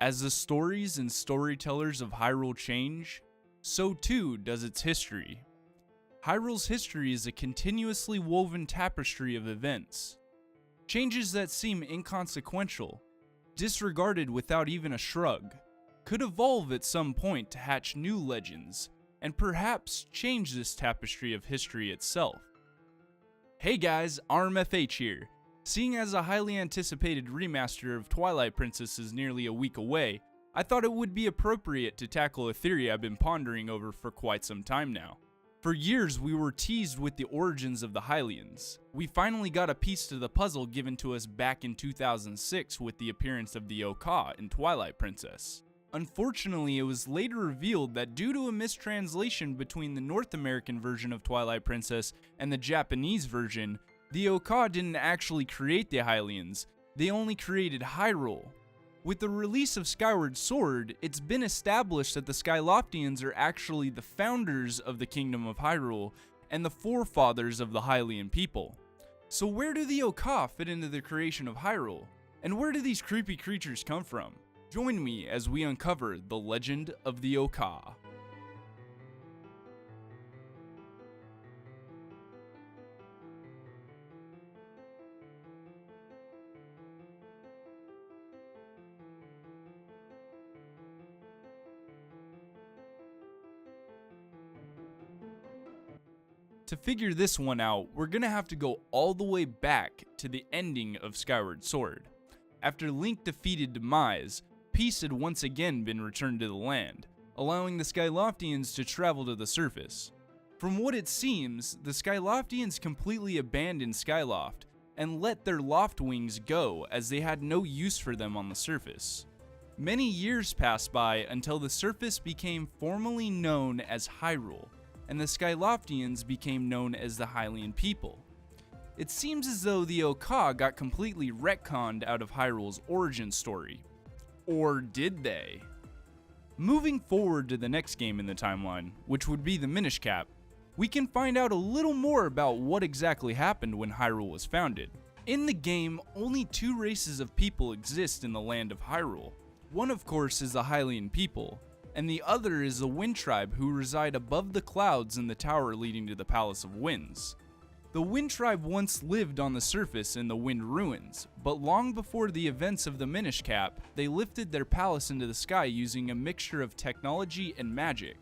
As the stories and storytellers of Hyrule change, so too does its history. Hyrule's history is a continuously woven tapestry of events. Changes that seem inconsequential, disregarded without even a shrug, could evolve at some point to hatch new legends, and perhaps change this tapestry of history itself. Hey guys, RMFH here. Seeing as a highly anticipated remaster of Twilight Princess is nearly a week away, I thought it would be appropriate to tackle a theory I've been pondering over for quite some time now. For years we were teased with the origins of the Hylians. We finally got a piece to the puzzle given to us back in 2006 with the appearance of the Oocca in Twilight Princess. Unfortunately, it was later revealed that due to a mistranslation between the North American version of Twilight Princess and the Japanese version, the Oocca didn't actually create the Hylians, they only created Hyrule. With the release of Skyward Sword, it's been established that the Skyloftians are actually the founders of the Kingdom of Hyrule and the forefathers of the Hylian people. So where do the Oocca fit into the creation of Hyrule? And where do these creepy creatures come from? Join me as we uncover the legend of the Oocca. To figure this one out, we're gonna have to go all the way back to the ending of Skyward Sword. After Link defeated Demise, peace had once again been returned to the land, allowing the Skyloftians to travel to the surface. From what it seems, the Skyloftians completely abandoned Skyloft and let their loft wings go as they had no use for them on the surface. Many years passed by until the surface became formally known as Hyrule, and the Skyloftians became known as the Hylian people. It seems as though the Oocca got completely retconned out of Hyrule's origin story. Or did they? Moving forward to the next game in the timeline, which would be the Minish Cap, we can find out a little more about what exactly happened when Hyrule was founded. In the game, only two races of people exist in the land of Hyrule. One of course is the Hylian people, and the other is the Wind Tribe who reside above the clouds in the tower leading to the Palace of Winds. The Wind Tribe once lived on the surface in the Wind Ruins, but long before the events of the Minish Cap, they lifted their palace into the sky using a mixture of technology and magic,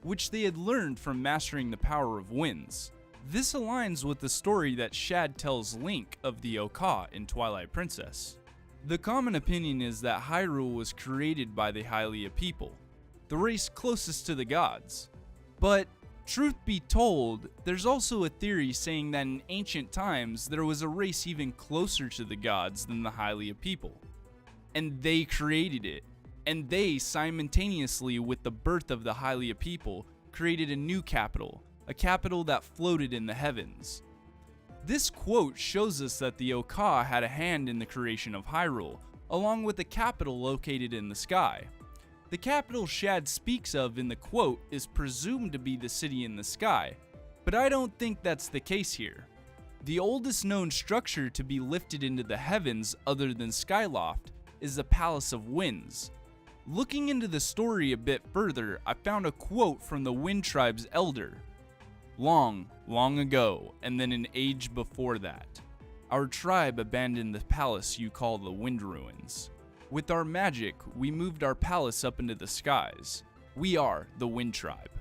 which they had learned from mastering the power of winds. This aligns with the story that Shad tells Link of the Oocca in Twilight Princess. The common opinion is that Hyrule was created by the Hylia people, the race closest to the gods. But truth be told, there's also a theory saying that in ancient times there was a race even closer to the gods than the Hylia people. And they created it. And they, simultaneously with the birth of the Hylia people, created a new capital, a capital that floated in the heavens. This quote shows us that the Oocca had a hand in the creation of Hyrule, along with a capital located in the sky. The capital Shad speaks of in the quote is presumed to be the city in the sky, but I don't think that's the case here. The oldest known structure to be lifted into the heavens other than Skyloft is the Palace of Winds. Looking into the story a bit further, I found a quote from the Wind Tribe's elder. Long, long ago, and then an age before that, our tribe abandoned the palace you call the Wind Ruins. With our magic, we moved our palace up into the skies. We are the Wind Tribe.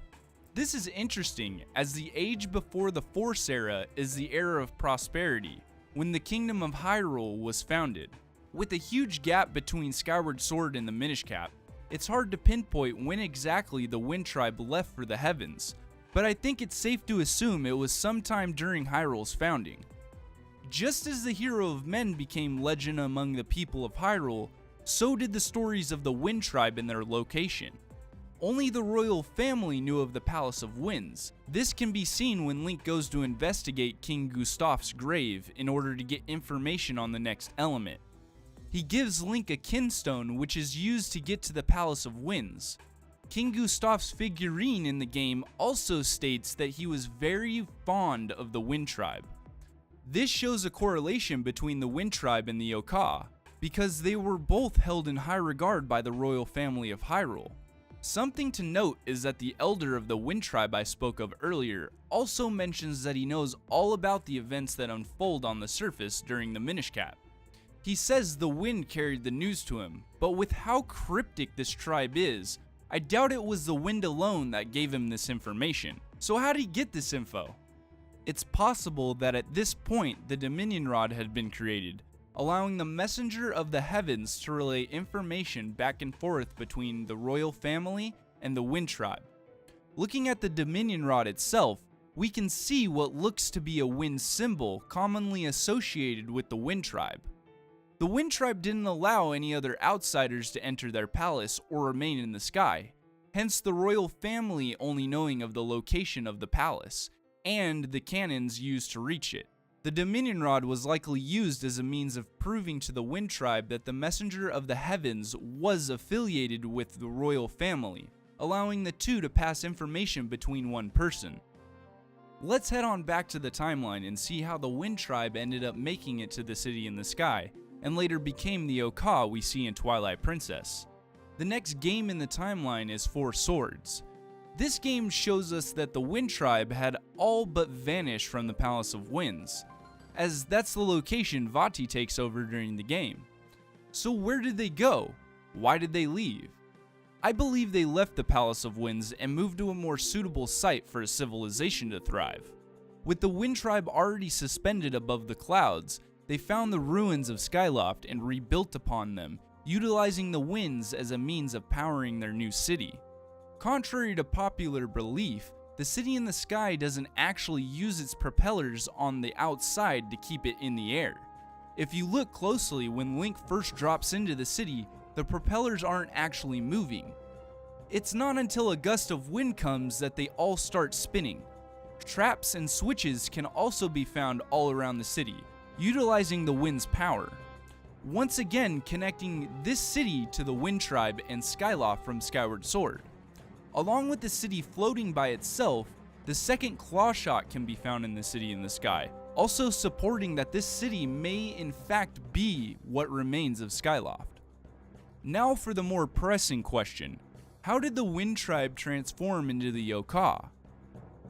This is interesting, as the age before the Force Era is the era of prosperity, when the Kingdom of Hyrule was founded. With a huge gap between Skyward Sword and the Minish Cap, it's hard to pinpoint when exactly the Wind Tribe left for the heavens, but I think it's safe to assume it was sometime during Hyrule's founding. Just as the hero of men became legend among the people of Hyrule, so did the stories of the Wind Tribe and their location. Only the royal family knew of the Palace of Winds. This can be seen when Link goes to investigate King Gustaf's grave in order to get information on the next element. He gives Link a kinstone which is used to get to the Palace of Winds. King Gustaf's figurine in the game also states that he was very fond of the Wind Tribe. This shows a correlation between the Wind Tribe and the Oocca. because they were both held in high regard by the royal family of Hyrule. Something to note is that the elder of the Wind Tribe I spoke of earlier also mentions that he knows all about the events that unfold on the surface during the Minish Cap. He says the wind carried the news to him, but with how cryptic this tribe is, I doubt it was the wind alone that gave him this information. So how did he get this info? It's possible that at this point the Dominion Rod had been created, allowing the messenger of the heavens to relay information back and forth between the royal family and the Wind Tribe. Looking at the Dominion Rod itself, we can see what looks to be a wind symbol commonly associated with the Wind Tribe. The Wind Tribe didn't allow any other outsiders to enter their palace or remain in the sky, hence the royal family only knowing of the location of the palace, and the cannons used to reach it. The Dominion Rod was likely used as a means of proving to the Wind Tribe that the Messenger of the Heavens was affiliated with the royal family, allowing the two to pass information between one person. Let's head on back to the timeline and see how the Wind Tribe ended up making it to the city in the sky, and later became the Oocca we see in Twilight Princess. The next game in the timeline is Four Swords. This game shows us that the Wind Tribe had all but vanished from the Palace of Winds, as that's the location Vati takes over during the game. So where did they go? Why did they leave? I believe they left the Palace of Winds and moved to a more suitable site for a civilization to thrive. With the Wind Tribe already suspended above the clouds, they found the ruins of Skyloft and rebuilt upon them, utilizing the winds as a means of powering their new city. Contrary to popular belief, the city in the sky doesn't actually use its propellers on the outside to keep it in the air. If you look closely, when Link first drops into the city, the propellers aren't actually moving. It's not until a gust of wind comes that they all start spinning. Traps and switches can also be found all around the city, utilizing the wind's power, once again connecting this city to the Wind Tribe and Skyloft from Skyward Sword. Along with the city floating by itself, the second claw shot can be found in the city in the sky, also supporting that this city may in fact be what remains of Skyloft. Now for the more pressing question, how did the Wind Tribe transform into the Oocca?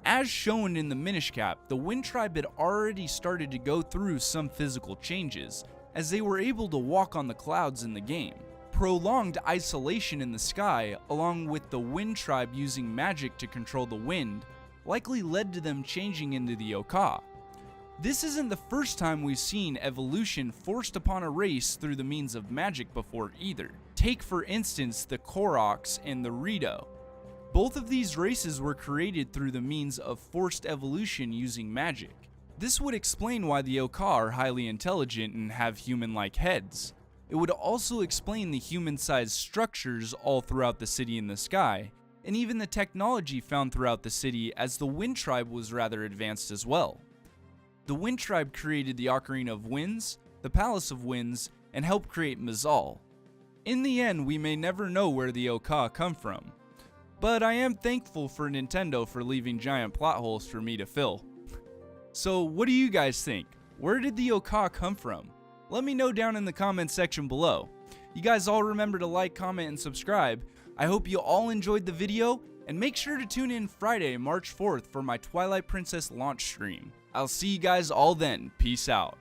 As shown in the Minish Cap, the Wind Tribe had already started to go through some physical changes, as they were able to walk on the clouds in the game. Prolonged isolation in the sky, along with the Wind Tribe using magic to control the wind, likely led to them changing into the Oocca. This isn't the first time we've seen evolution forced upon a race through the means of magic before either. Take for instance the Koroks and the Rito. Both of these races were created through the means of forced evolution using magic. This would explain why the Oocca are highly intelligent and have human-like heads. It would also explain the human-sized structures all throughout the city in the sky, and even the technology found throughout the city, as the Wind Tribe was rather advanced as well. The Wind Tribe created the Ocarina of Winds, the Palace of Winds, and helped create Mazal. In the end, we may never know where the Oocca come from, but I am thankful for Nintendo for leaving giant plot holes for me to fill. So what do you guys think? Where did the Oocca come from? Let me know down in the comments section below. You guys all remember to like, comment, and subscribe. I hope you all enjoyed the video, and make sure to tune in Friday, March 4th for my Twilight Princess launch stream. I'll see you guys all then. Peace out.